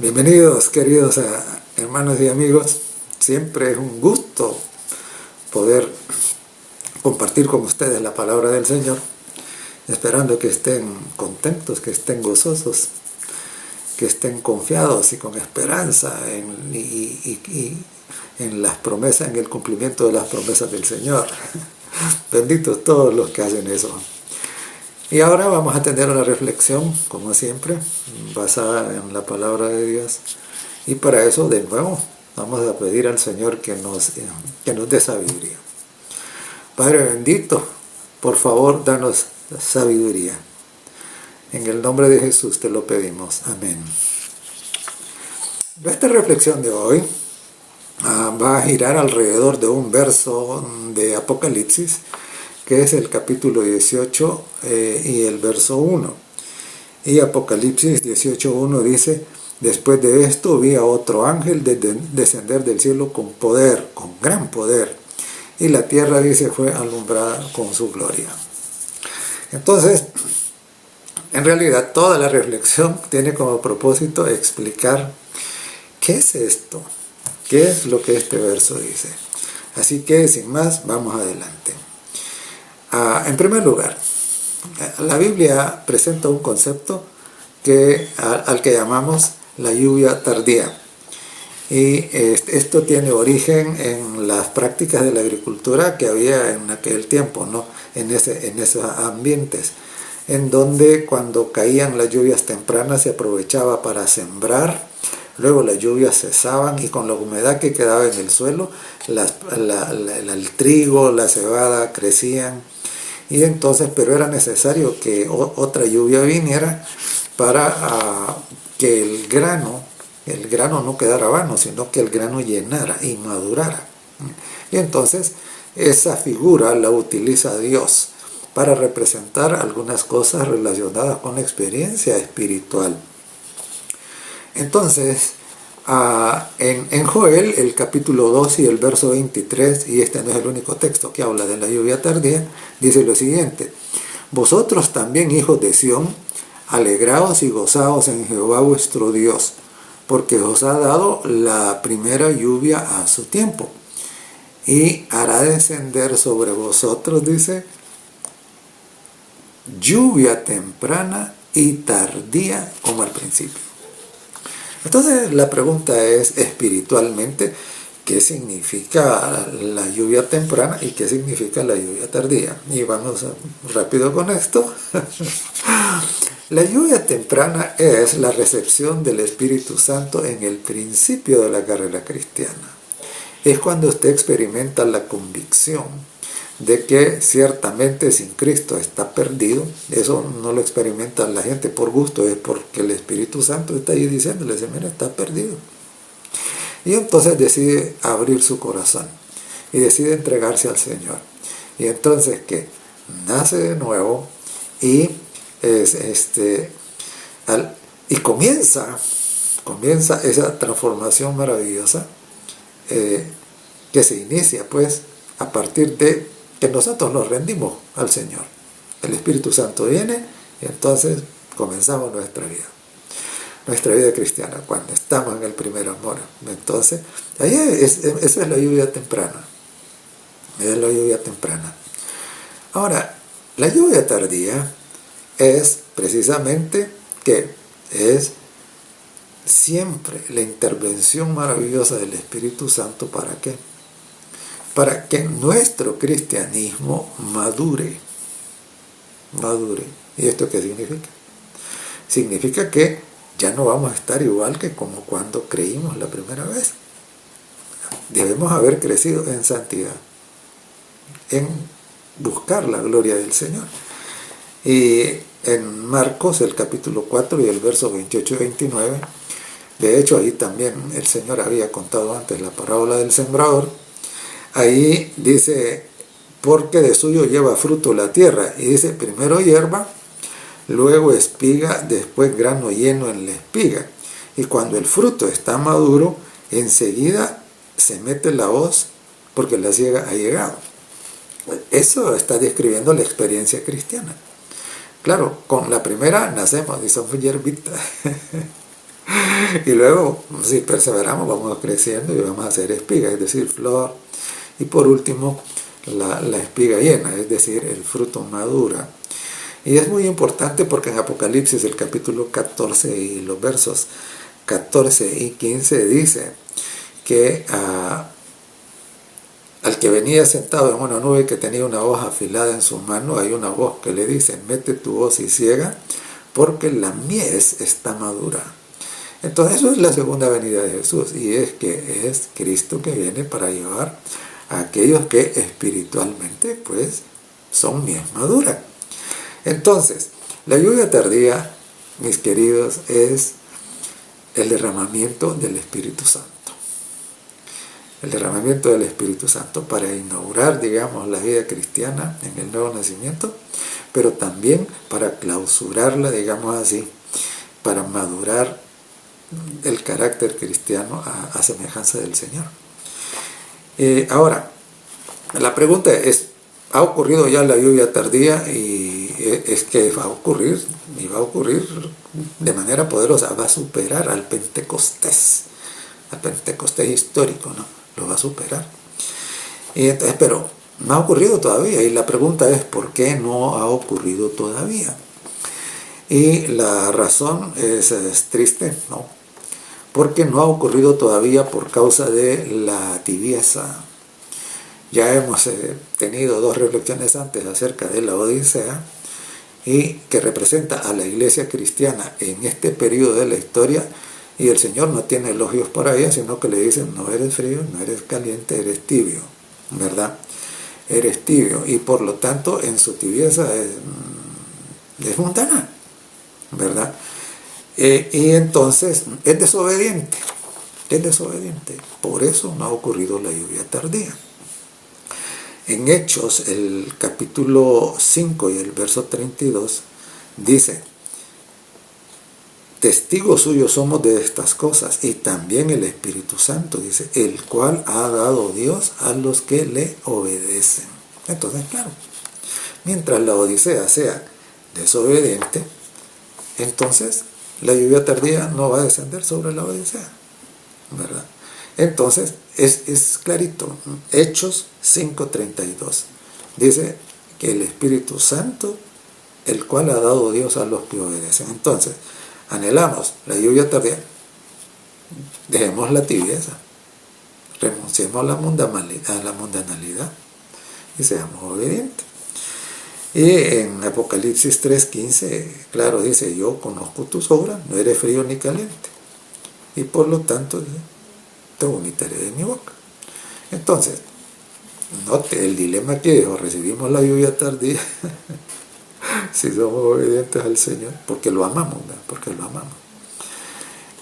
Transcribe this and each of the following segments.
Bienvenidos, queridos hermanos y amigos. Siempre es un gusto poder compartir con ustedes la palabra del Señor, esperando que estén contentos, que estén gozosos, que estén confiados y con esperanza en las promesas, en el cumplimiento de las promesas del Señor. Benditos todos los que hacen eso. Y ahora vamos a tener una reflexión, como siempre, basada en la palabra de Dios. Y para eso, de nuevo, vamos a pedir al Señor que nos dé sabiduría. Padre bendito, por favor, danos sabiduría. En el nombre de Jesús te lo pedimos. Amén. Esta reflexión de hoy va a girar alrededor de un verso de Apocalipsis, que es el capítulo 18 y el verso 1. Y Apocalipsis 18:1 dice: después de esto vi a otro ángel descender del cielo con poder, con gran poder, y la tierra, dice, fue alumbrada con su gloria. Entonces, en realidad toda la reflexión tiene como propósito explicar qué es esto, qué es lo que este verso dice. Así que, sin más, vamos adelante. En primer lugar, la Biblia presenta un concepto al que llamamos la lluvia tardía. Y esto tiene origen en las prácticas de la agricultura que había en aquel tiempo, ¿no? En esos ambientes, en donde cuando caían las lluvias tempranas se aprovechaba para sembrar. Luego las lluvias cesaban y con la humedad que quedaba en el suelo, el trigo, la cebada crecían. Y entonces, pero era necesario que otra lluvia viniera para que el grano no quedara vano, sino que el grano llenara y madurara. Y entonces esa figura la utiliza Dios para representar algunas cosas relacionadas con la experiencia espiritual. Entonces, en Joel, el capítulo 2 y el verso 23, y este no es el único texto que habla de la lluvia tardía, dice lo siguiente: vosotros también, hijos de Sión, alegraos y gozaos en Jehová vuestro Dios, porque os ha dado la primera lluvia a su tiempo, y hará descender sobre vosotros, dice, lluvia temprana y tardía como al principio. Entonces la pregunta es, espiritualmente, ¿qué significa la lluvia temprana y qué significa la lluvia tardía? Y vamos rápido con esto. La lluvia temprana es la recepción del Espíritu Santo en el principio de la carrera cristiana. Es cuando usted experimenta la convicción de que ciertamente sin Cristo está perdido. Eso no lo experimenta la gente por gusto, es porque el Espíritu Santo está ahí diciéndole: mira, está perdido. Y entonces decide abrir su corazón y decide entregarse al Señor. Y entonces que nace de nuevo y comienza esa transformación maravillosa que se inicia pues a partir de que nosotros nos rendimos al Señor. El Espíritu Santo viene y entonces comenzamos nuestra vida cristiana, cuando estamos en el primer amor. Entonces, esa es la lluvia temprana. Es la lluvia temprana. Ahora, la lluvia tardía es precisamente que es siempre la intervención maravillosa del Espíritu Santo. ¿Para qué? Para que nuestro cristianismo madure. ¿Y esto qué significa? Significa que ya no vamos a estar igual que como cuando creímos la primera vez. Debemos haber crecido en santidad, en buscar la gloria del Señor. Y en Marcos, el capítulo 4 y el verso 28 y 29, de hecho ahí también el Señor había contado antes la parábola del sembrador. Ahí dice: porque de suyo lleva fruto la tierra. Y dice: primero hierba, luego espiga, después grano lleno en la espiga. Y cuando el fruto está maduro, enseguida se mete la hoz, porque la siega ha llegado. Eso está describiendo la experiencia cristiana. Claro, con la primera nacemos y somos hierbitas. Y luego, si perseveramos, vamos creciendo y vamos a hacer espiga, es decir, flor. Y por último, la espiga llena, es decir, el fruto madura. Y es muy importante porque en Apocalipsis, el capítulo 14 y los versos 14 y 15 dice que al que venía sentado en una nube que tenía una hoja afilada en su mano, hay una voz que le dice: mete tu hoz y ciega, porque la mies está madura. Entonces eso es la segunda venida de Jesús, y es que es Cristo que viene para llevar a aquellos que espiritualmente pues son mies maduras. Entonces, la lluvia tardía, mis queridos, es el derramamiento del Espíritu Santo. El derramamiento del Espíritu Santo para inaugurar, digamos, la vida cristiana en el nuevo nacimiento, pero también para clausurarla, digamos así, para madurar el carácter cristiano a semejanza del Señor. Ahora, la pregunta es, ¿ha ocurrido ya la lluvia tardía? Y es que va a ocurrir, y va a ocurrir de manera poderosa, va a superar al Pentecostés histórico, ¿no? Lo va a superar. Y entonces, pero no ha ocurrido todavía, y la pregunta es, ¿por qué no ha ocurrido todavía? Y la razón es triste, ¿no? Porque no ha ocurrido todavía por causa de la tibieza. Ya hemos tenido 2 reflexiones antes acerca de la Odisea, y que representa a la iglesia cristiana en este periodo de la historia, y el Señor no tiene elogios para ella, sino que le dicen: no eres frío, no eres caliente, eres tibio, ¿verdad? Eres tibio, y por lo tanto en su tibieza es mundana, ¿verdad? Y entonces es desobediente, por eso no ha ocurrido la lluvia tardía. En Hechos, el capítulo 5 y el verso 32, dice: testigos suyos somos de estas cosas, y también el Espíritu Santo, dice, el cual ha dado Dios a los que le obedecen. Entonces, claro, mientras la Odisea sea desobediente, entonces la lluvia tardía no va a descender sobre la Odisea, ¿verdad? Entonces, es clarito. Hechos 5:32 dice que el Espíritu Santo, el cual ha dado Dios a los que obedecen. Entonces, anhelamos la lluvia tardía, dejemos la tibieza, renunciemos a la mundanalidad y seamos obedientes. Y en Apocalipsis 3:15, claro, dice: yo conozco tus obras, no eres frío ni caliente, y por lo tanto te vomitaré de mi boca. Entonces, note el dilema que o recibimos la lluvia tardía si somos obedientes al Señor, porque lo amamos, ¿verdad? Porque lo amamos.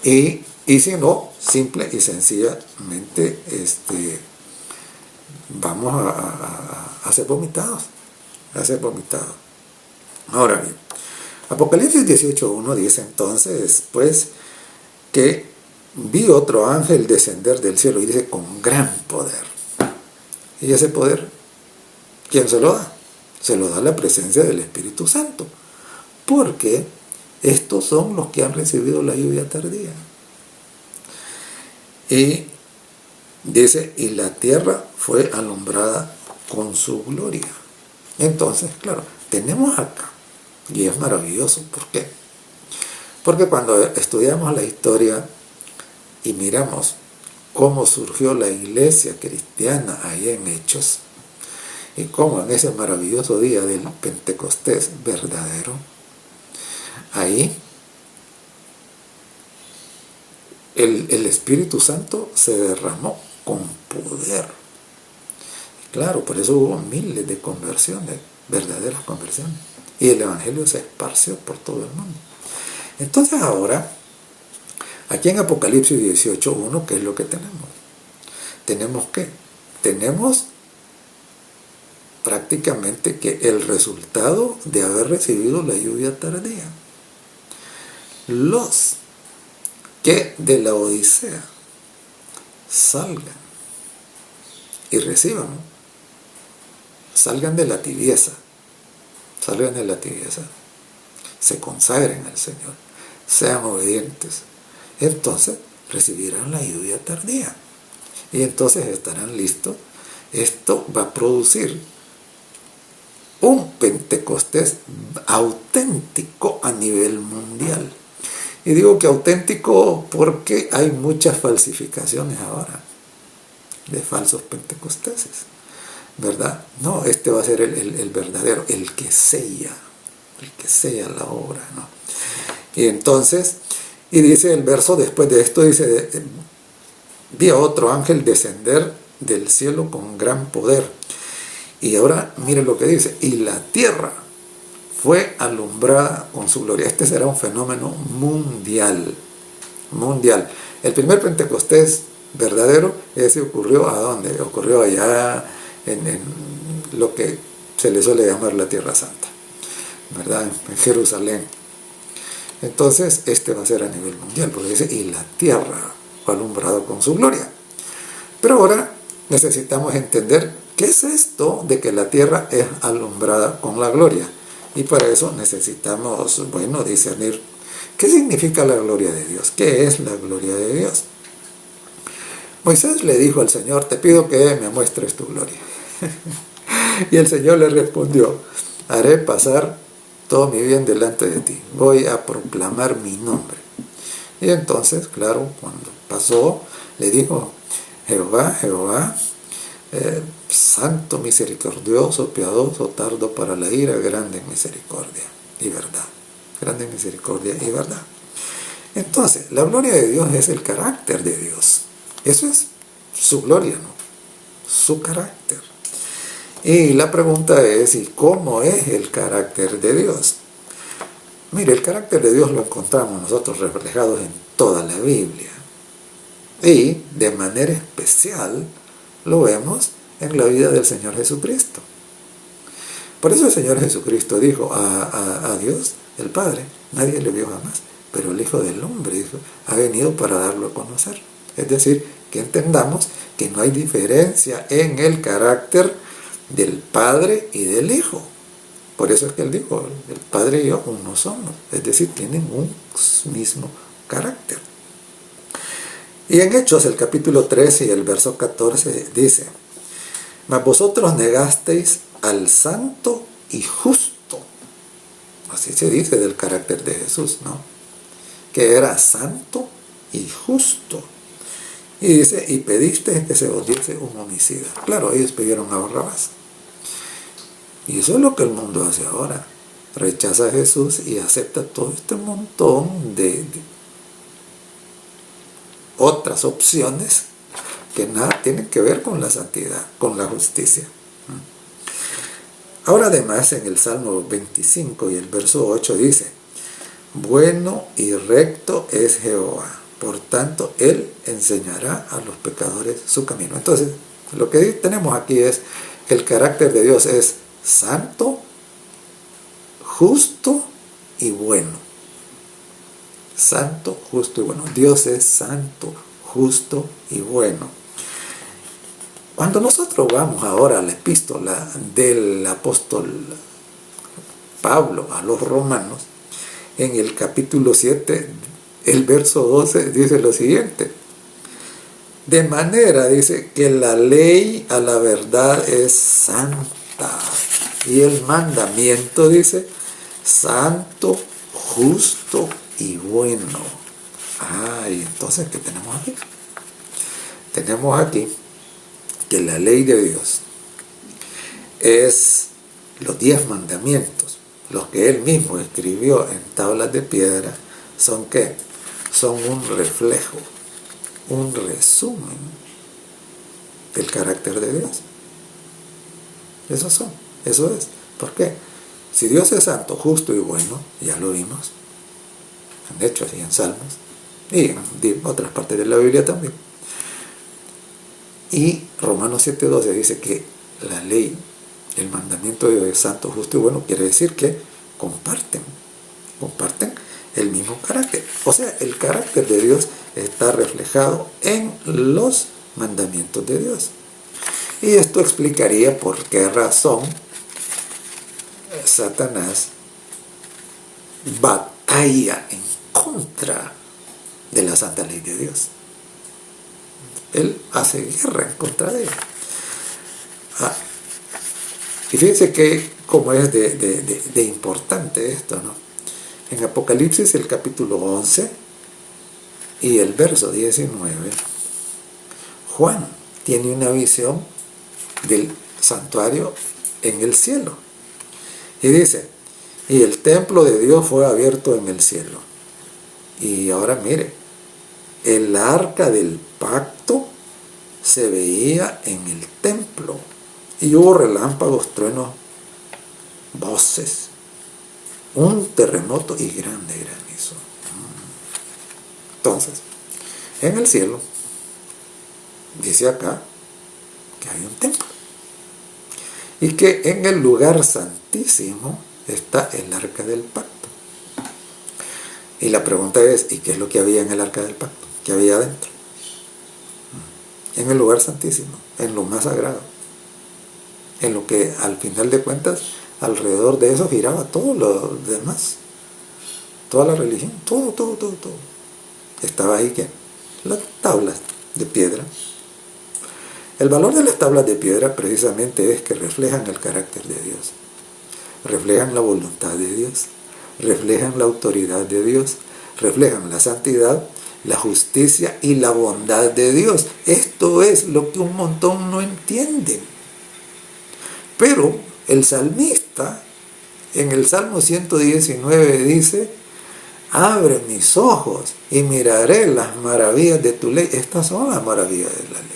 Y si no, simple y sencillamente vamos a ser vomitados, Ahora bien, Apocalipsis 18:1 dice entonces, pues, que vi otro ángel descender del cielo, y dice, con gran poder. Y ese poder, ¿quién se lo da? Se lo da la presencia del Espíritu Santo, porque estos son los que han recibido la lluvia tardía. Y dice, y la tierra fue alumbrada con su gloria. Entonces, claro, tenemos acá, y es maravilloso. ¿Por qué? Porque cuando estudiamos la historia y miramos cómo surgió la iglesia cristiana ahí en Hechos, y cómo en ese maravilloso día del Pentecostés verdadero, ahí el Espíritu Santo se derramó con poder. Claro, por eso hubo miles de conversiones, verdaderas conversiones, y el Evangelio se esparció por todo el mundo. Entonces ahora, aquí en Apocalipsis 18:1, ¿qué es lo que tenemos? ¿Tenemos qué? Tenemos prácticamente que el resultado de haber recibido la lluvia tardía. Los que de la Odisea salgan y reciban, salgan de la tibieza, se consagren al Señor, sean obedientes, entonces recibirán la lluvia tardía. Y entonces estarán listos. Esto va a producir un Pentecostés auténtico a nivel mundial. Y digo que auténtico porque hay muchas falsificaciones ahora de falsos pentecosteses, ¿verdad? No, este va a ser el verdadero, el que sella la obra, ¿no? Y entonces, y dice el verso después de esto, dice, vi a otro ángel descender del cielo con gran poder. Y ahora mire lo que dice, y la tierra fue alumbrada con su gloria. Este será un fenómeno mundial. El primer Pentecostés verdadero, ese ocurrió ¿a dónde? Ocurrió allá en lo que se le suele llamar la Tierra Santa, ¿verdad? En Jerusalén. Entonces, este va a ser a nivel mundial, porque dice, y la tierra fue alumbrada con su gloria. Pero ahora necesitamos entender qué es esto de que la tierra es alumbrada con la gloria. Y para eso necesitamos, discernir qué significa la gloria de Dios. ¿Qué es la gloria de Dios? Moisés le dijo al Señor, te pido que me muestres tu gloria. Y el Señor le respondió, haré pasar todo mi bien delante de ti. Voy a proclamar mi nombre. Y entonces, claro, cuando pasó, le dijo, Jehová, santo, misericordioso, piadoso, tardo para la ira, grande en misericordia y verdad. Grande en misericordia y verdad. Entonces, la gloria de Dios es el carácter de Dios. Eso es su gloria, ¿no? Su carácter. Y la pregunta es, ¿y cómo es el carácter de Dios? Mire, el carácter de Dios lo encontramos nosotros reflejados en toda la Biblia. Y de manera especial lo vemos en la vida del Señor Jesucristo. Por eso el Señor Jesucristo dijo a Dios, el Padre, nadie le vio jamás, pero el Hijo del Hombre dijo, ha venido para darlo a conocer. Es decir, que entendamos que no hay diferencia en el carácter del Padre y del Hijo. Por eso es que él dijo, el Padre y yo uno somos, es decir, tienen un mismo carácter. Y en Hechos, el capítulo 13 y el verso 14 dice, mas vosotros negasteis al santo y justo. Así se dice del carácter de Jesús, ¿no? Que era santo y justo. Y dice, y pediste que se os diese un homicida. Claro, ellos pidieron a Barrabás. Y eso es lo que el mundo hace ahora. Rechaza a Jesús y acepta todo este montón de otras opciones que nada tienen que ver con la santidad, con la justicia. Ahora además en el Salmo 25 y el verso 8 dice, bueno y recto es Jehová, por tanto Él enseñará a los pecadores su camino. Entonces, lo que tenemos aquí es que el carácter de Dios es santo, justo y bueno. Santo, justo y bueno. Dios es santo, justo y bueno. Cuando nosotros vamos ahora a la epístola del apóstol Pablo a los romanos, en el capítulo 7, el verso 12 dice lo siguiente. De manera, dice, que la ley a la verdad es santa. Y el mandamiento, dice, santo, justo y bueno. Y entonces, ¿qué tenemos aquí? Tenemos aquí que la ley de Dios es los 10 mandamientos, los que Él mismo escribió en tablas de piedra, ¿son qué? Son un reflejo, un resumen del carácter de Dios. Eso es. ¿Por qué? Si Dios es santo, justo y bueno, ya lo vimos, en Hechos y en Salmos, y en otras partes de la Biblia también. Y Romanos 7:12 dice que la ley, el mandamiento de Dios es santo, justo y bueno, quiere decir que comparten el mismo carácter. O sea, el carácter de Dios está reflejado en los mandamientos de Dios. Y esto explicaría por qué razón Satanás batalla en contra de la santa ley de Dios. Él hace guerra en contra de ella. Y fíjense que como es de importante esto, ¿no? En Apocalipsis, el capítulo 11 y el verso 19, Juan tiene una visión del santuario en el cielo. Y dice, y el templo de Dios fue abierto en el cielo. Y ahora mire, el arca del pacto se veía en el templo. Y hubo relámpagos, truenos, voces, un terremoto y grande granizo. Entonces, en el cielo, dice acá, que hay un templo. Y que en el lugar santísimo está el arca del pacto. Y la pregunta es, ¿y qué es lo que había en el arca del pacto? ¿Qué había adentro? En el lugar santísimo, en lo más sagrado. En lo que al final de cuentas, alrededor de eso giraba todo lo demás. Toda la religión, todo. Estaba ahí, ¿qué? Las tablas de piedra. El valor de las tablas de piedra precisamente es que reflejan el carácter de Dios, reflejan la voluntad de Dios, reflejan la autoridad de Dios, reflejan la santidad, la justicia y la bondad de Dios. Esto es lo que un montón no entienden. Pero el salmista en el Salmo 119 dice, abre mis ojos y miraré las maravillas de tu ley. Estas son las maravillas de la ley.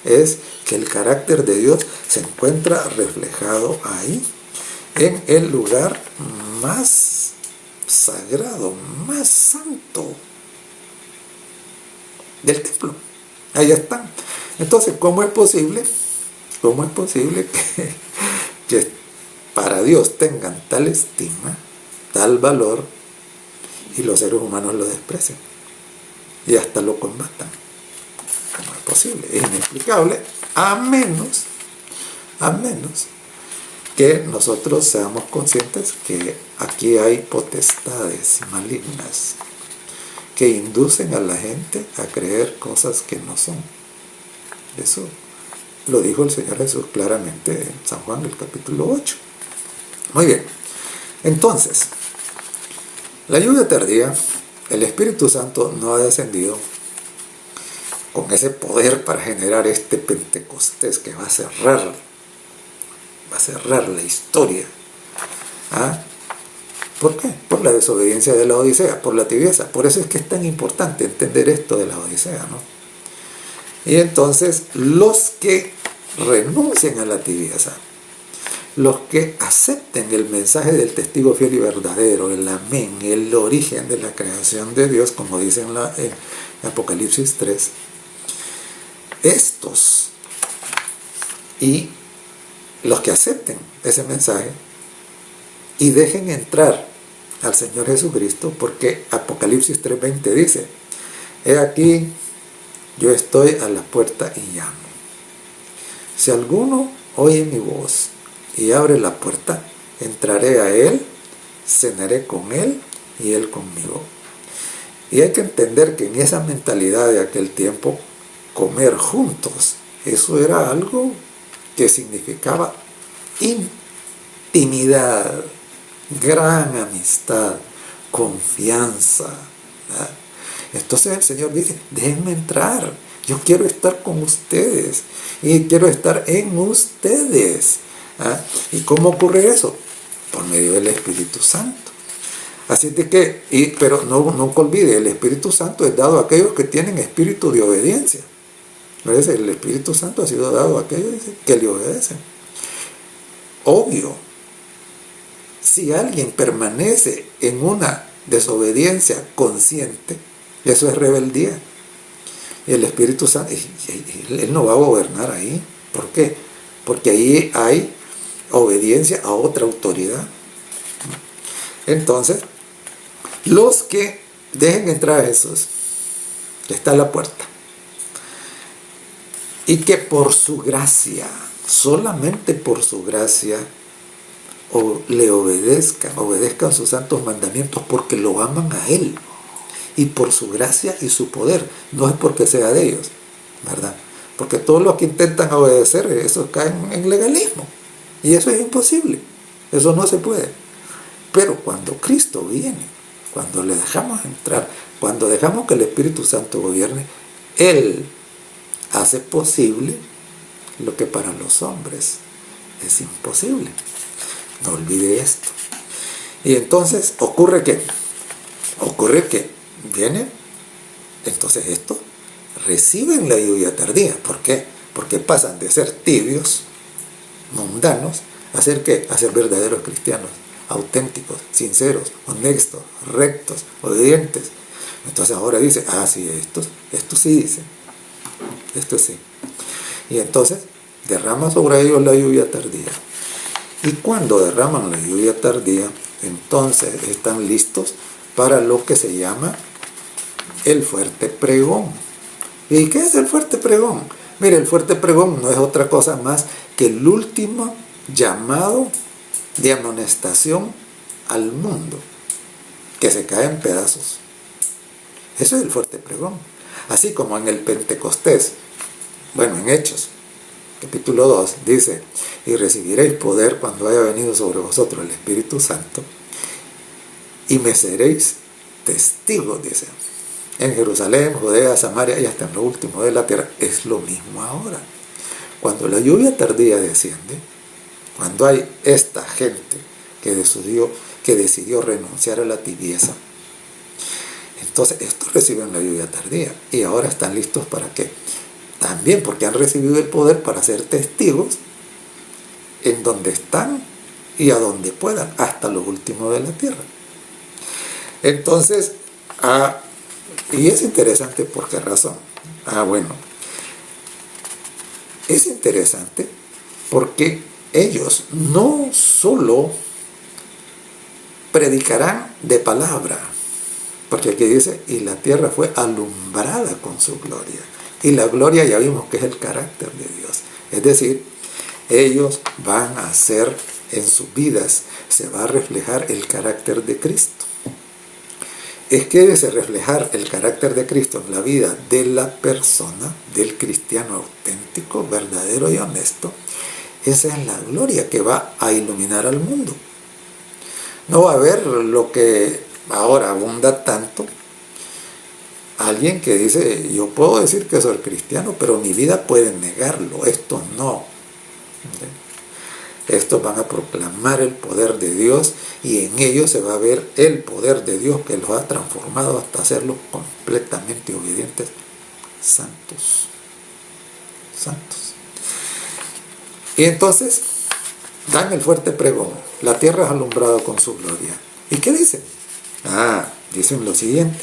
Es que el carácter de Dios se encuentra reflejado ahí, en el lugar más sagrado, más santo del templo. Ahí están. Entonces, ¿cómo es posible que para Dios tengan tal estima, tal valor, y los seres humanos lo desprecian y hasta lo combatan? ¿Cómo es posible? Es inexplicable, a menos que nosotros seamos conscientes que aquí hay potestades malignas que inducen a la gente a creer cosas que no son. Eso lo dijo el Señor Jesús claramente en San Juan, el capítulo 8. Muy bien. Entonces, la lluvia tardía, el Espíritu Santo no ha descendido con ese poder para generar este Pentecostés que va a cerrar la historia. ¿Por qué? Por la desobediencia de la Odisea, por la tibieza. Por eso es que es tan importante entender esto de la Odisea, ¿no? Y entonces los que renuncien a la tibieza, los que acepten el mensaje del testigo fiel y verdadero, el amén, el origen de la creación de Dios, como dice en Apocalipsis 3, estos y los que acepten ese mensaje y dejen entrar al Señor Jesucristo, porque Apocalipsis 3:20 dice, he aquí, yo estoy a la puerta y llamo. Si alguno oye mi voz y abre la puerta, entraré a él, cenaré con él y él conmigo. Y hay que entender que en esa mentalidad de aquel tiempo, comer juntos, eso era algo que significaba intimidad, gran amistad, confianza, ¿verdad? Entonces el Señor dice, déjenme entrar, yo quiero estar con ustedes y quiero estar en ustedes. ¿Y cómo ocurre eso? Por medio del Espíritu Santo. Así de que, pero no olvide, el Espíritu Santo es dado a aquellos que tienen espíritu de obediencia. El Espíritu Santo ha sido dado a aquellos que le obedecen. Obvio, si alguien permanece en una desobediencia consciente, eso es rebeldía. Y el Espíritu Santo, Él no va a gobernar ahí. ¿Por qué? Porque ahí hay obediencia a otra autoridad. Entonces, los que dejen entrar a Jesús, que está a la puerta, y que por su gracia, solamente por su gracia, le obedezcan sus santos mandamientos porque lo aman a Él y por su gracia y su poder, no es porque sea de ellos, ¿verdad? Porque todos los que intentan obedecer, eso caen en legalismo, y eso es imposible, eso no se puede. Pero cuando Cristo viene, cuando le dejamos entrar, cuando dejamos que el Espíritu Santo gobierne, Él hace posible lo que para los hombres es imposible. No olvide esto. Y entonces ocurre que viene, entonces estos reciben la lluvia tardía. ¿Por qué? Porque pasan de ser tibios, mundanos, a ser ¿qué? A ser verdaderos cristianos, auténticos, sinceros, honestos, rectos, obedientes. Entonces ahora dice, sí, esto sí dice, esto sí. Y entonces derrama sobre ellos la lluvia tardía. Y cuando derraman la lluvia tardía, entonces están listos para lo que se llama el fuerte pregón. ¿Y qué es el fuerte pregón? Mire, el fuerte pregón no es otra cosa más que el último llamado de amonestación al mundo, que se cae en pedazos. Eso es el fuerte pregón. Así como en el Pentecostés, en Hechos, capítulo 2, dice, y recibiréis poder cuando haya venido sobre vosotros el Espíritu Santo, y me seréis testigos, dice, en Jerusalén, Judea, Samaria y hasta en lo último de la tierra. Es lo mismo ahora. Cuando la lluvia tardía desciende, cuando hay esta gente que decidió renunciar a la tibieza, entonces estos reciben la lluvia tardía y ahora están listos para qué. También porque han recibido el poder para ser testigos en donde están y a donde puedan, hasta lo último de la tierra. Entonces, y es interesante, ¿por qué razón? Es interesante porque ellos no solo predicarán de palabra, porque aquí dice, y la tierra fue alumbrada con su gloria. Y la gloria ya vimos que es el carácter de Dios. Es decir, ellos van a hacer en sus vidas, se va a reflejar el carácter de Cristo. Es que debe reflejar el carácter de Cristo en la vida de la persona, del cristiano auténtico, verdadero y honesto. Esa es la gloria que va a iluminar al mundo. No va a haber lo que ahora abunda tanto, alguien que dice, yo puedo decir que soy cristiano, pero mi vida puede negarlo, esto no. Estos van a proclamar el poder de Dios y en ellos se va a ver el poder de Dios que los ha transformado hasta hacerlos completamente obedientes, santos. Y entonces dan el fuerte pregón, la tierra es alumbrada con su gloria. ¿Y qué dicen? Dicen lo siguiente,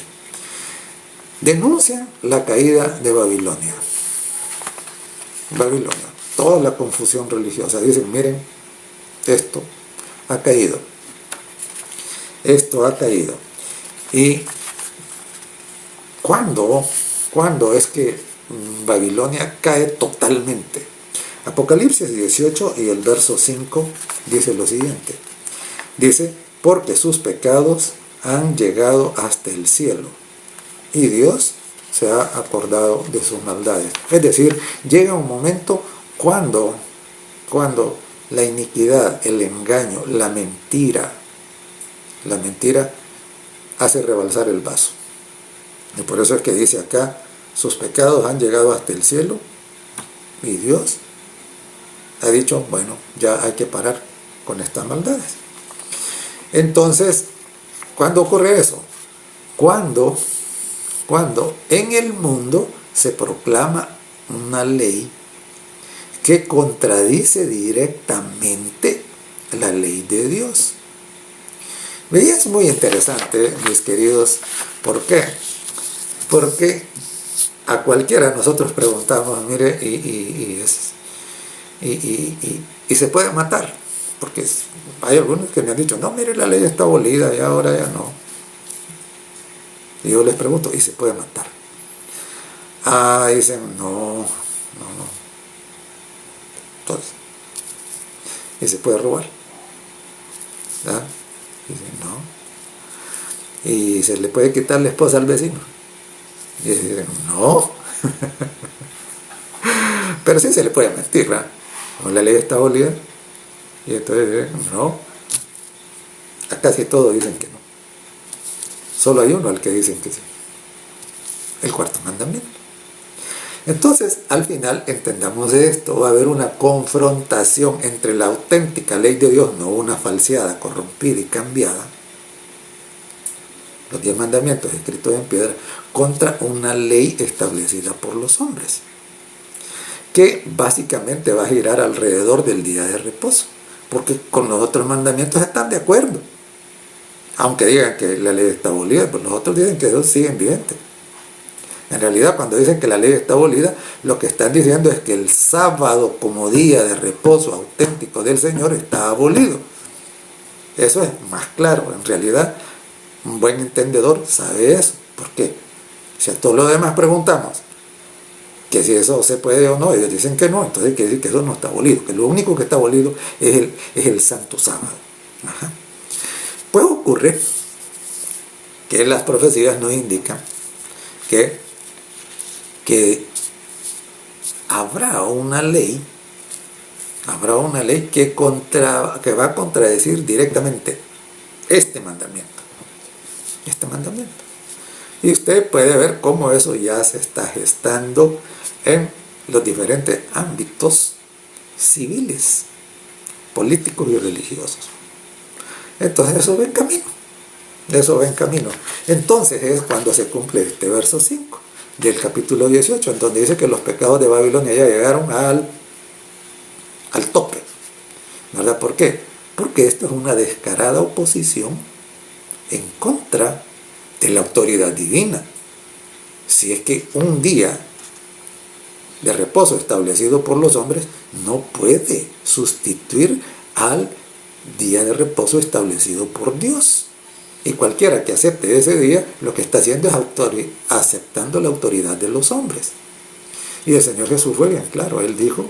denuncian la caída de Babilonia, toda la confusión religiosa. Dicen, miren, esto ha caído. ¿Y cuándo es que Babilonia cae totalmente? Apocalipsis 18 y el verso 5 dice lo siguiente. Dice, porque sus pecados han llegado hasta el cielo y Dios se ha acordado de sus maldades. Es decir, llega un momento cuando la iniquidad, el engaño, la mentira hace rebalsar el vaso. Y por eso es que dice acá, sus pecados han llegado hasta el cielo y Dios ha dicho, ya hay que parar con estas maldades. Entonces, ¿cuándo ocurre eso? Cuando en el mundo se proclama una ley que contradice directamente la ley de Dios. Y es muy interesante, mis queridos, ¿por qué? Porque a cualquiera nosotros preguntamos, mire, y se puede matar, porque hay algunos que me han dicho, no, mire, la ley está abolida y ahora ya no. Y yo les pregunto, ¿y se puede matar? Dicen, no. Entonces, ¿y se puede robar? Dicen, no. y se le puede quitar la esposa al vecino. Y dicen, no. Pero sí se le puede mentir, ¿verdad? Como la ley está abolida. Y entonces dicen, no. A casi todos dicen que no. Solo hay uno al que dicen que sí. El cuarto mandamiento. Entonces, al final, entendamos esto, va a haber una confrontación entre la auténtica ley de Dios, no una falseada, corrompida y cambiada, los 10 mandamientos escritos en piedra, contra una ley establecida por los hombres, que básicamente va a girar alrededor del día de reposo, porque con los otros mandamientos están de acuerdo, aunque digan que la ley está abolida, pues los otros dicen que esos siguen vigentes. En realidad, cuando dicen que la ley está abolida, lo que están diciendo es que el sábado como día de reposo auténtico del Señor está abolido. Eso es más claro. En realidad, un buen entendedor sabe eso. ¿Por qué? Si a todos los demás preguntamos que si eso se puede o no, ellos dicen que no, entonces quiere decir que eso no está abolido, que lo único que está abolido es el santo sábado. Ajá. Pues ocurre que las profecías nos indican que habrá una ley que va a contradecir directamente este mandamiento. Y usted puede ver cómo eso ya se está gestando en los diferentes ámbitos civiles, políticos y religiosos. Entonces eso va en camino. Entonces es cuando se cumple este verso 5 del capítulo 18, en donde dice que los pecados de Babilonia ya llegaron al tope, ¿verdad? ¿Por qué? Porque esto es una descarada oposición en contra de la autoridad divina. Si es que un día de reposo establecido por los hombres no puede sustituir al día de reposo establecido por Dios. Y cualquiera que acepte ese día, lo que está haciendo es aceptando la autoridad de los hombres. Y el Señor Jesús fue bien claro. Él dijo,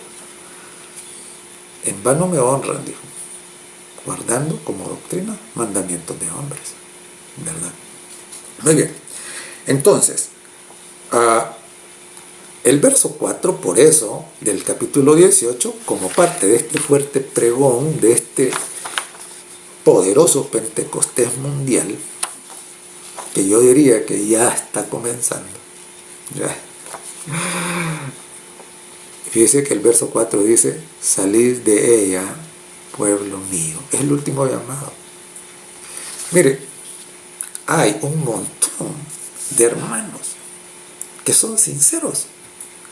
en vano me honran, dijo, guardando como doctrina mandamientos de hombres. ¿Verdad? Muy bien. Entonces, el verso 4, por eso, del capítulo 18, como parte de este fuerte pregón, de este poderoso Pentecostés mundial, que yo diría que ya está comenzando. Ya. Fíjese que el verso 4 dice, salid de ella, pueblo mío. Es el último llamado. Mire, hay un montón de hermanos que son sinceros,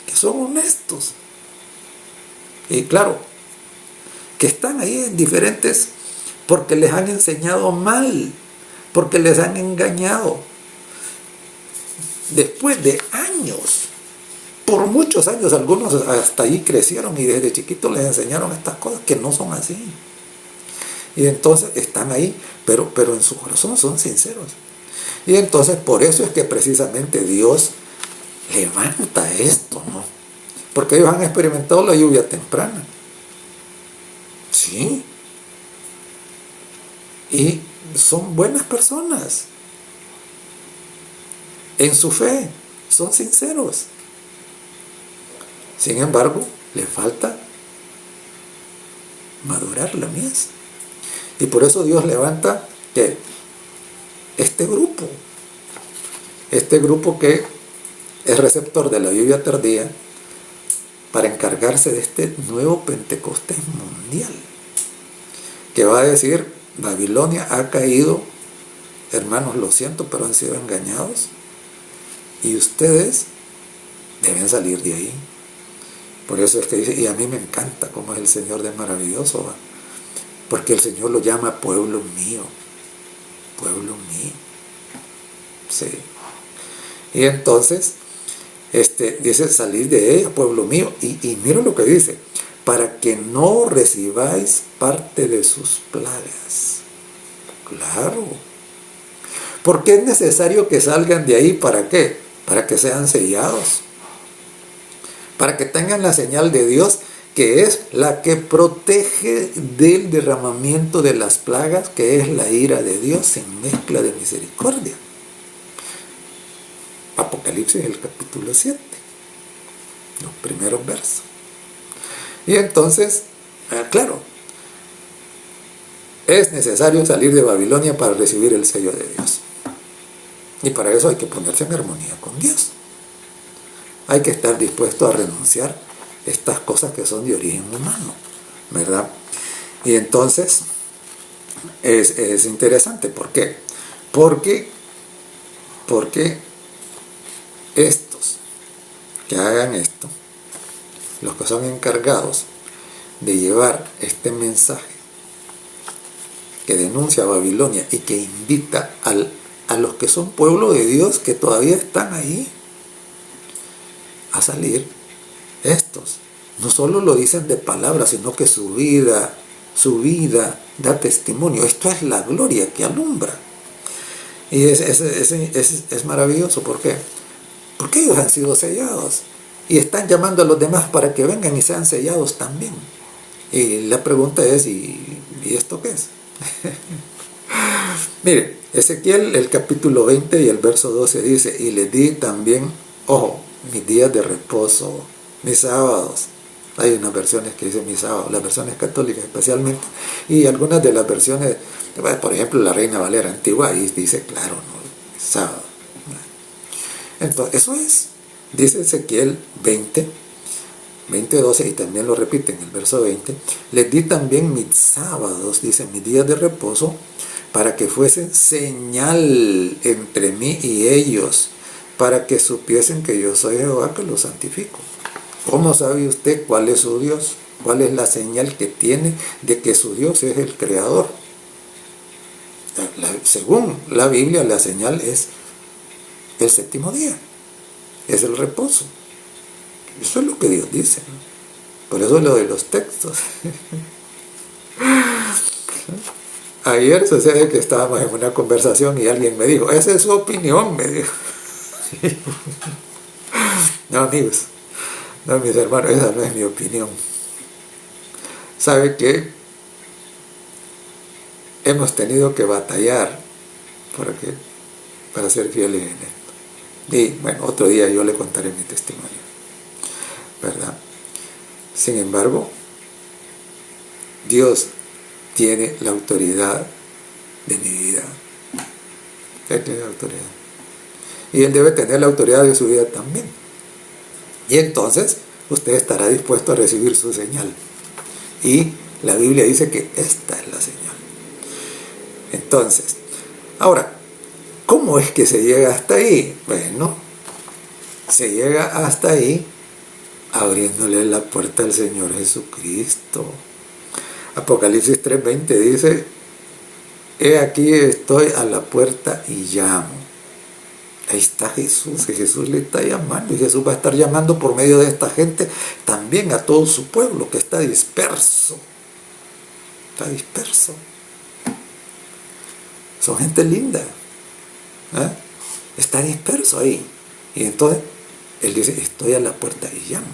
que son honestos. Y claro, que están ahí en diferentes, porque les han enseñado mal, porque les han engañado. Después de años, por muchos años, algunos hasta ahí crecieron y desde chiquitos les enseñaron estas cosas que no son así. Y entonces están ahí, pero en su corazón son sinceros. Y entonces por eso es que precisamente Dios levanta esto, ¿no? Porque ellos han experimentado la lluvia temprana. Sí. Y son buenas personas. En su fe, son sinceros. Sin embargo, le falta madurar la mies. Y por eso Dios levanta ¿qué? Este grupo que es receptor de la lluvia tardía para encargarse de este nuevo Pentecostés mundial, que va a decir, Babilonia ha caído, hermanos, lo siento, pero han sido engañados, y ustedes deben salir de ahí. Por eso es que dice, y a mí me encanta cómo es el Señor de maravilloso, ¿va? Porque el Señor lo llama pueblo mío. Sí. Y entonces, dice, salid de ella, pueblo mío, y mira lo que dice, para que no recibáis parte de sus plagas. Claro. Porque es necesario que salgan de ahí, ¿para qué? Para que sean sellados. Para que tengan la señal de Dios que es la que protege del derramamiento de las plagas, que es la ira de Dios sin mezcla de misericordia. Apocalipsis, el capítulo 7, los primeros versos. Y entonces, claro, es necesario salir de Babilonia para recibir el sello de Dios. Y para eso hay que ponerse en armonía con Dios. Hay que estar dispuesto a renunciar a estas cosas que son de origen humano, ¿verdad? Y entonces es interesante. ¿Por qué? Porque estos que hagan esto, los que son encargados de llevar este mensaje que denuncia a Babilonia y que invita a los que son pueblo de Dios, que todavía están ahí, a salir, estos no solo lo dicen de palabras, sino que su vida da testimonio. Esto es la gloria que alumbra. Y es maravilloso. ¿Por qué? Porque ellos han sido sellados y están llamando a los demás para que vengan y sean sellados también. Y la pregunta es, ¿y esto qué es? Mire, Ezequiel, el capítulo 20 y el verso 12 dice: y les di también, ojo, mis días de reposo, mis sábados. Hay unas versiones que dicen mis sábados, las versiones católicas especialmente, y algunas de las versiones, por ejemplo, la Reina Valera antigua, ahí dice claro, ¿no? Sábado. Entonces, eso es, dice Ezequiel 20:12, y también lo repite en el verso 20, les di también mis sábados, dice, mis días de reposo, para que fuesen señal entre mí y ellos, para que supiesen que yo soy Jehová que los santifico. ¿Cómo sabe usted cuál es su Dios? ¿Cuál es la señal que tiene de que su Dios es el Creador? Según la Biblia, la señal es el séptimo día, es el reposo. Eso es lo que Dios dice, ¿no? Por eso lo de los textos. Ayer sucede que estábamos en una conversación y alguien me dijo: esa es su opinión, me dijo. No, amigos, no, mis hermanos, esa no es mi opinión. ¿Sabe qué? Hemos tenido que batallar para ser fieles en esto. Y bueno, otro día yo le contaré mi testimonio, ¿verdad? Sin embargo, Dios tiene la autoridad de mi vida. Él tiene la autoridad. Y Él debe tener la autoridad de su vida también. Y entonces usted estará dispuesto a recibir su señal. Y la Biblia dice que esta es la señal. Entonces, ahora, ¿cómo es que se llega hasta ahí? Bueno, se llega hasta ahí abriéndole la puerta al Señor Jesucristo. Apocalipsis 3:20 dice: he aquí estoy a la puerta y llamo. Ahí está Jesús, que Jesús le está llamando, y Jesús va a estar llamando por medio de esta gente también a todo su pueblo que está disperso. Está disperso. Son gente linda, ¿eh? Está disperso ahí. Y entonces Él dice: estoy a la puerta y llamo.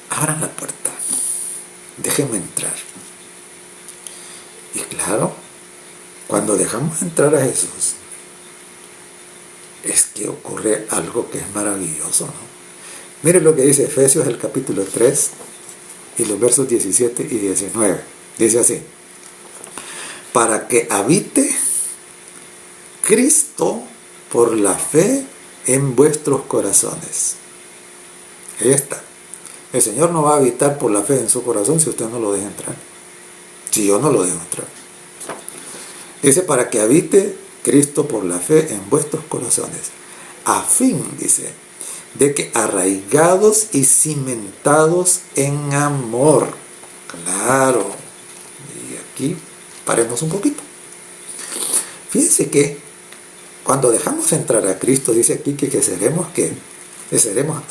Abran la puerta, déjenme entrar. Y claro, cuando dejamos entrar a Jesús, es que ocurre algo que es maravilloso, ¿no? Miren lo que dice Efesios, el capítulo 3 y los versos 17 y 19. Dice así: para que habite Cristo por la fe en vuestros corazones. Ahí está. El Señor no va a habitar por la fe en su corazón si usted no lo deja entrar. Si yo no lo dejo entrar. Dice: para que habite Cristo por la fe en vuestros corazones, a fin, dice, de que arraigados y cimentados en amor. Claro. Y aquí paremos un poquito. Fíjense que cuando dejamos entrar a Cristo, dice aquí que seremos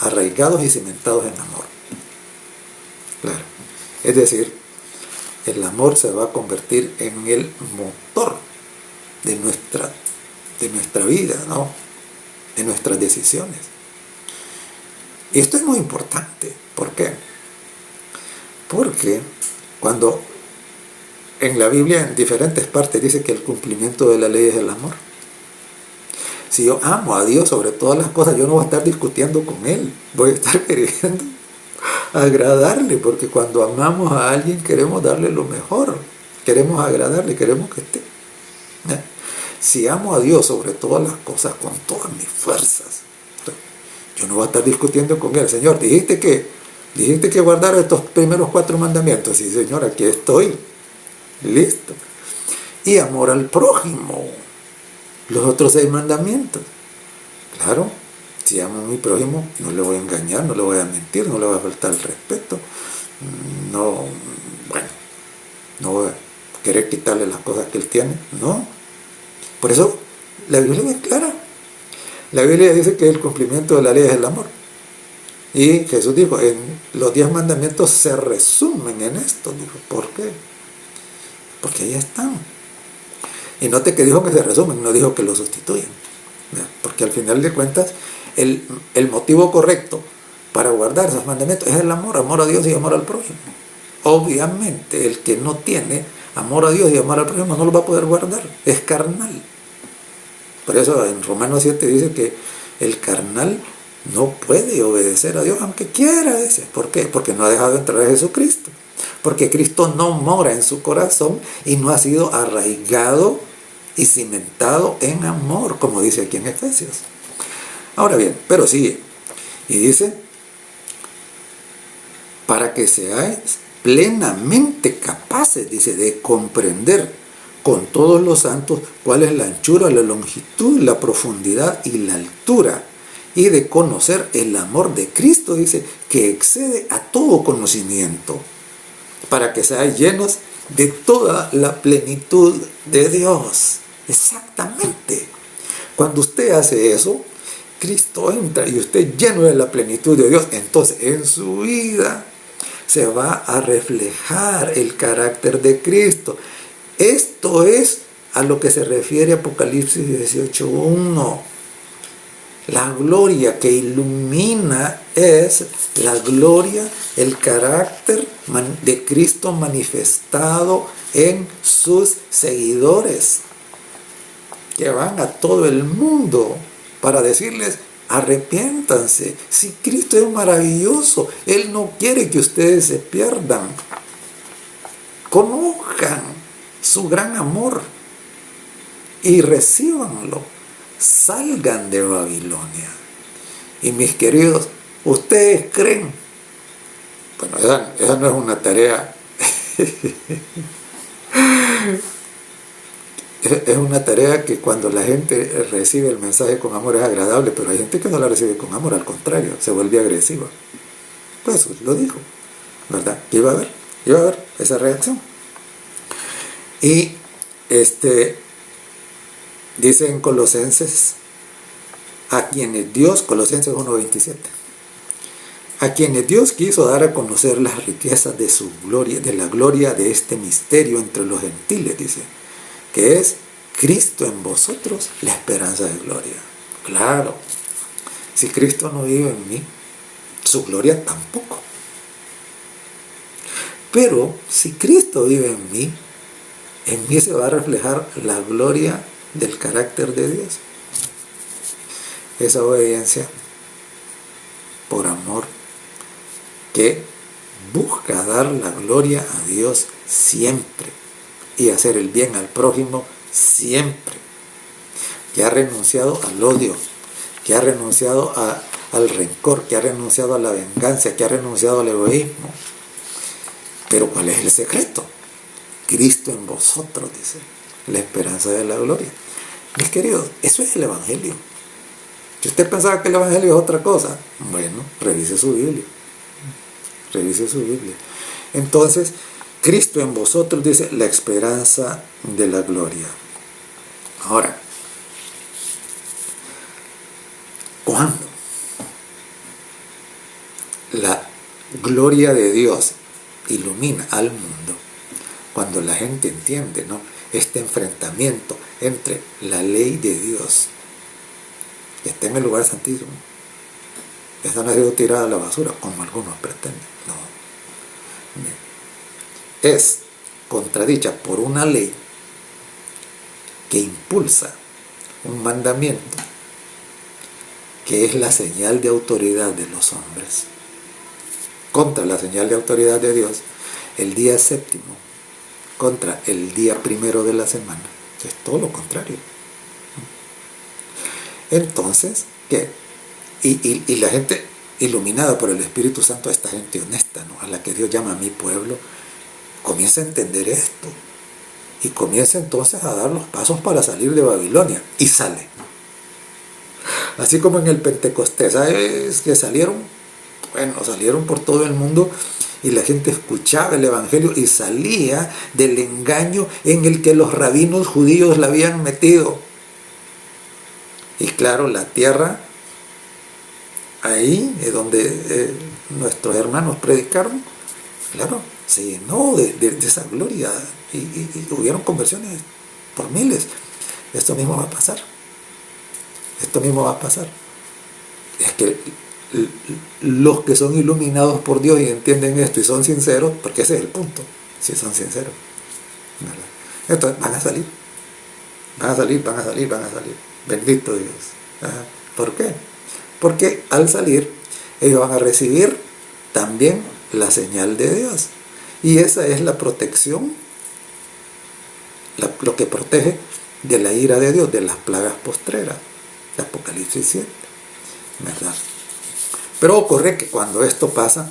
arraigados y cimentados en amor. Claro. Es decir, el amor se va a convertir en el motor de nuestra vida, ¿no? De nuestras decisiones. Y esto es muy importante. ¿Por qué? Porque cuando en la Biblia en diferentes partes dice que el cumplimiento de la ley es el amor. Si yo amo a Dios sobre todas las cosas, yo no voy a estar discutiendo con Él. Voy a estar queriendo agradarle, porque cuando amamos a alguien queremos darle lo mejor. Queremos agradarle, queremos que esté. Si amo a Dios sobre todas las cosas, con todas mis fuerzas, yo no voy a estar discutiendo con Él. Señor, dijiste que guardara estos primeros 4 mandamientos. Sí, Señor, aquí estoy. Listo. Y amor al prójimo. Los otros 6 mandamientos. Claro, si amo a mi prójimo, no le voy a engañar, no le voy a mentir, no le voy a faltar el respeto. No voy a querer quitarle las cosas que él tiene. No. Por eso la Biblia es clara. La Biblia dice que el cumplimiento de la ley es el amor. Y Jesús dijo, en los 10 mandamientos se resumen en esto. Dijo, ¿por qué? Porque ahí están. Y note que dijo que se resumen, no dijo que lo sustituyen. Porque al final de cuentas, el motivo correcto para guardar esos mandamientos es el amor a Dios y amor al prójimo. Obviamente, el que no tiene amor a Dios y amor al prójimo no lo va a poder guardar, es carnal. Por eso en Romanos 7 dice que el carnal no puede obedecer a Dios aunque quiera. Dice. ¿Por qué? Porque no ha dejado entrar a Jesucristo. Porque Cristo no mora en su corazón y no ha sido arraigado y cimentado en amor, como dice aquí en Efesios. Ahora bien, pero sigue. Y dice, para que seáis plenamente capaces, dice, de comprender con todos los santos cuál es la anchura, la longitud, la profundidad y la altura, y de conocer el amor de Cristo, dice, que excede a todo conocimiento, para que seáis llenos de toda la plenitud de Dios. Exactamente. Cuando usted hace eso, Cristo entra y usted lleno de la plenitud de Dios, entonces en su vida se va a reflejar el carácter de Cristo. Esto es a lo que se refiere Apocalipsis 18:1. La gloria que ilumina es la gloria, el carácter de Cristo manifestado en sus seguidores, que van a todo el mundo para decirles, arrepiéntanse. Si Cristo es maravilloso, Él no quiere que ustedes se pierdan. Conozcan su gran amor y recíbanlo. Salgan de Babilonia. Y mis queridos, ¿ustedes creen? Bueno, esa no es una tarea. Es una tarea que cuando la gente recibe el mensaje con amor es agradable, pero hay gente que no la recibe con amor, al contrario, se vuelve agresiva. Pues Jesús lo dijo, ¿verdad? Que iba a haber esa reacción. Y dice en Colosenses, a quienes Dios, Colosenses 1:27, a quienes Dios quiso dar a conocer las riquezas de su gloria, de la gloria de este misterio entre los gentiles, dice, que es Cristo en vosotros, la esperanza de gloria. Claro, si Cristo no vive en mí, su gloria tampoco. Pero si Cristo vive en mí se va a reflejar la gloria del carácter de Dios. Esa obediencia por amor que busca dar la gloria a Dios siempre y hacer el bien al prójimo siempre, que ha renunciado al odio, que ha renunciado al rencor, que ha renunciado a la venganza, que ha renunciado al egoísmo. Pero ¿cuál es el secreto? Cristo en vosotros, dice, la esperanza de la gloria. Mis queridos, eso es el Evangelio. Si usted pensaba que el Evangelio es otra cosa, bueno, revise su Biblia. Revise su Biblia. Entonces, Cristo en vosotros, dice, la esperanza de la gloria. Ahora, ¿cuándo la gloria de Dios ilumina al mundo? Cuando la gente entiende, ¿no?, este enfrentamiento entre la ley de Dios, que está en el lugar santísimo, Esta no ha sido tirada a la basura, como algunos pretenden. No. Es contradicha por una ley que impulsa un mandamiento que es la señal de autoridad de los hombres, contra la señal de autoridad de Dios, el día séptimo, contra el día primero de la semana. Es todo lo contrario. Entonces, ¿qué? Y la gente iluminada por el Espíritu Santo, esta gente honesta, ¿no?, a la que Dios llama mi pueblo, comienza a entender esto y comienza entonces a dar los pasos para salir de Babilonia, y sale. Así como en el Pentecostés, ¿sabes? Que salieron por todo el mundo y la gente escuchaba el Evangelio y salía del engaño en el que los rabinos judíos la habían metido. Y claro, la tierra, ahí es donde nuestros hermanos predicaron, claro, se llenó de esa gloria y hubieron conversiones por miles. Esto mismo va a pasar. Es que los que son iluminados por Dios y entienden esto y son sinceros, porque ese es el punto, si son sinceros, ¿verdad? Entonces van a salir. Bendito Dios. Ajá. ¿Por qué? Porque al salir ellos van a recibir también la señal de Dios. Y esa es la protección, lo que protege de la ira de Dios, de las plagas postreras, de Apocalipsis 7, ¿verdad? Pero ocurre que cuando esto pasa,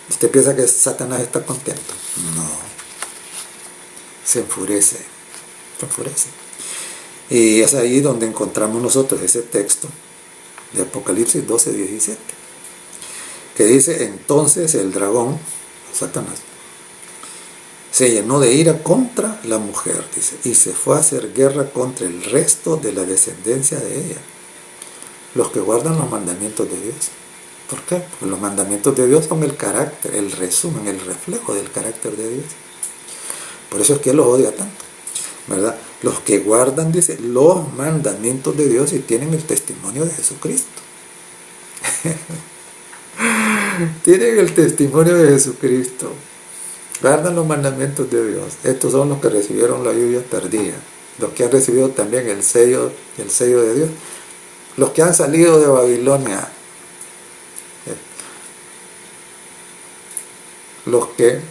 usted piensa que Satanás está contento. No, se enfurece. Y es ahí donde encontramos nosotros ese texto de Apocalipsis 12:17, que dice: entonces el dragón, Satanás, se llenó de ira contra la mujer, dice, y se fue a hacer guerra contra el resto de la descendencia de ella, los que guardan los mandamientos de Dios. ¿Por qué? Porque los mandamientos de Dios son el carácter, el resumen, el reflejo del carácter de Dios. Por eso es que Él los odia tanto, ¿verdad? Los que guardan, dice, los mandamientos de Dios y tienen el testimonio de Jesucristo. Tienen el testimonio de Jesucristo. Guardan los mandamientos de Dios. Estos son los que recibieron la lluvia tardía, los que han recibido también el sello de Dios, los que han salido de Babilonia, los que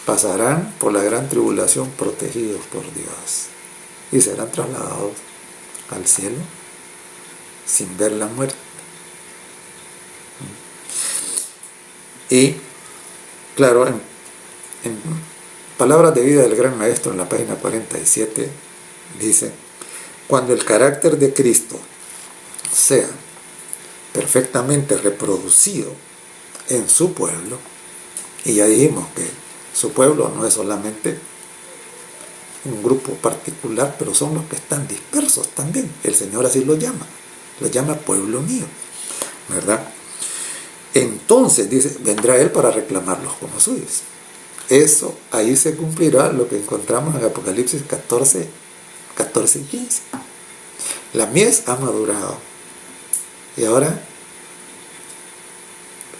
pasarán por la gran tribulación protegidos por Dios y serán trasladados al cielo sin ver la muerte. Y claro, en Palabras de Vida del Gran Maestro, en la página 47, dice: cuando el carácter de Cristo sea perfectamente reproducido en su pueblo, y ya dijimos que su pueblo no es solamente un grupo particular, pero son los que están dispersos también. El Señor así los llama pueblo mío, ¿verdad? Entonces, dice, vendrá Él para reclamarlos como suyos. Eso, ahí se cumplirá lo que encontramos en Apocalipsis 14 y 15. La mies ha madurado. Y ahora,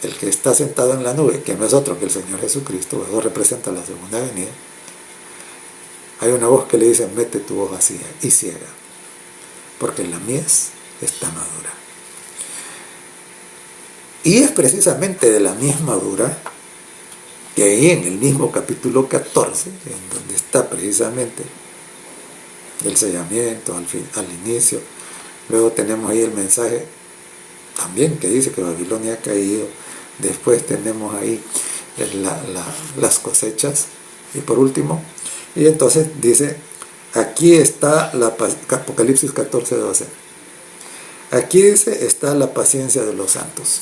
el que está sentado en la nube, que no es otro que el Señor Jesucristo, eso representa la segunda venida, hay una voz que le dice: mete tu voz vacía y ciega, porque la mies está madura. Y es precisamente de la mies madura que ahí en el mismo capítulo 14, en donde está precisamente el sellamiento al inicio, luego tenemos ahí el mensaje también que dice que Babilonia ha caído, después tenemos ahí las cosechas, y por último, y entonces dice, aquí está Apocalipsis 14:12, aquí dice, está la paciencia de los santos,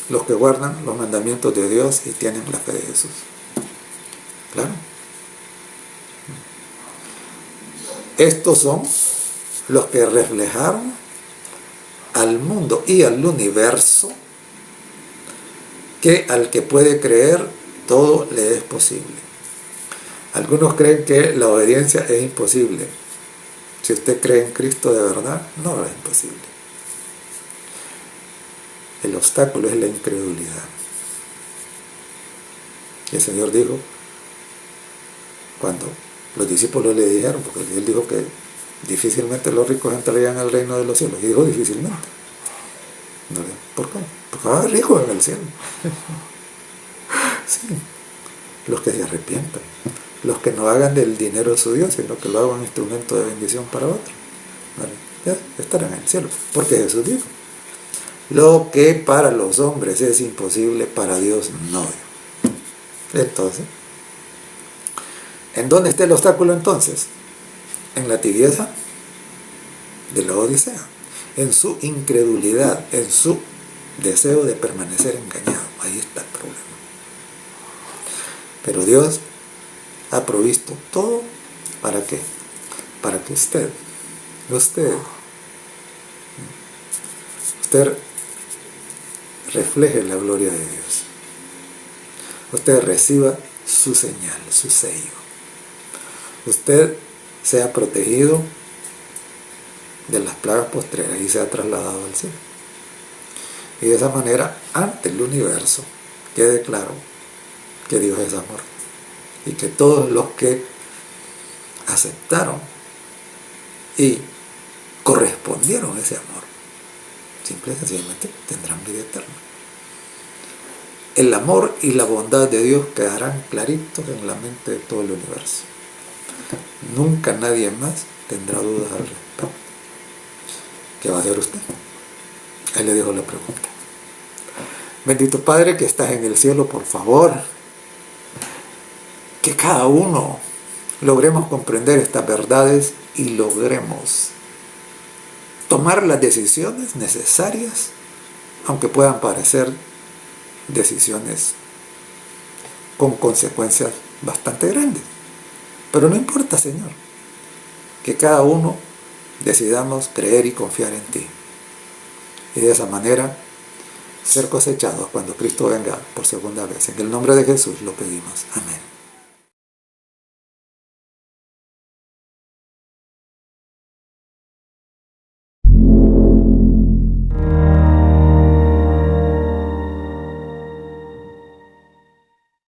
los que guardan los mandamientos de Dios y tienen la fe de Jesús. Claro. Estos son los que reflejaron al mundo y al universo que al que puede creer todo le es posible. Algunos creen que la obediencia es imposible. Si usted cree en Cristo de verdad, no es imposible. El obstáculo es la incredulidad. Y el Señor dijo, cuando los discípulos le dijeron, porque Él dijo que difícilmente los ricos entrarían al reino de los cielos, y dijo difícilmente. ¿No? ¿Por qué? Porque va a haber ricos en el cielo. Sí, los que se arrepientan, los que no hagan del dinero su Dios, sino que lo hagan un instrumento de bendición para otros. ¿Vale? Ya estarán en el cielo, porque Jesús dijo, lo que para los hombres es imposible, para Dios no. Entonces, ¿en dónde está el obstáculo entonces? En la tibieza de la Odisea, en su incredulidad, en su deseo de permanecer engañado. Ahí está el problema. Pero Dios ha provisto todo, ¿para qué? Para que usted refleje la gloria de Dios. Usted reciba su señal, su sello. Usted sea protegido de las plagas postreras y sea trasladado al cielo. Y de esa manera, ante el universo, quede claro que Dios es amor. Y que todos los que aceptaron y correspondieron a ese amor, simple y sencillamente tendrán vida eterna. El amor y la bondad de Dios quedarán claritos en la mente de todo el universo. Nunca nadie más tendrá dudas al respecto. ¿Qué va a hacer usted? Él le dijo la pregunta. Bendito Padre que estás en el cielo, por favor, que cada uno logremos comprender estas verdades y logremos tomar las decisiones necesarias, aunque puedan parecer decisiones con consecuencias bastante grandes. Pero no importa, Señor, que cada uno decidamos creer y confiar en ti. Y de esa manera ser cosechados cuando Cristo venga por segunda vez. En el nombre de Jesús lo pedimos. Amén.